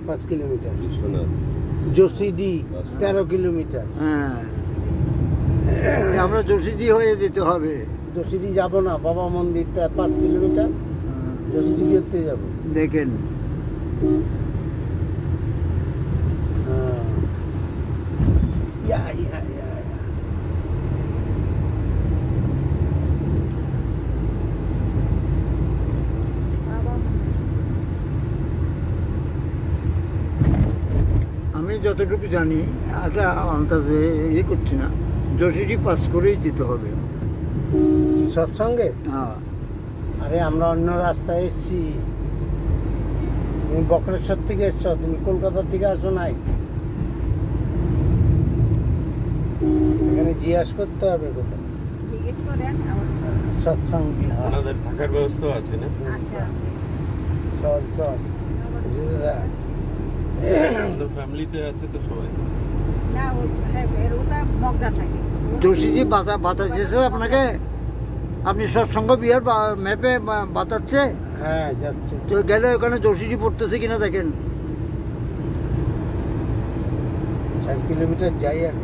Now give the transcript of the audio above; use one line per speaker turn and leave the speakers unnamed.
5 kilometre.
Biswanath
Jasidih 13 kilometre.
হ্যাঁ, আমরা জসিডি হয়ে যেতে হবে।
জসিডি যাব না, বাবা মন্দিরটা 5 কিলোমিটার, জসিডি করতে যাব।
দেখেন আমি যতটুকু জানি, একটা আন্দাজে ইয়ে করছি না, জসিডি পাস করেই যেতে হবে।
সৎসঙ্গে?
হ্যাঁ।
আরে আমরা অন্য রাস্তায় এসছি, তুমি বক্রেশ্বর থেকে এসছো, তুমি কলকাতা থেকে আসো নাই। এখানে জিজ্ঞাসা করতে হবে কোথায়।
জিজ্ঞেস করেন।
সৎসঙ্গ বিহার।
আপনাদের থাকার ব্যবস্থা আছে না?
আচ্ছা,
চল চল।
ফ্যামিলিতে আছে তো সবাই?
না, ওটা মগরা থাকে।
জসিডি বাতাচ্ছে আপনাকে? আপনি সৎসঙ্গ বিহার ম্যাপে বাতাচ্ছে?
হ্যাঁ যাচ্ছে।
তো গেলে ওখানে জসিডি পড়তেছে কিনা দেখেন।
4 কিলোমিটার যাই আমি।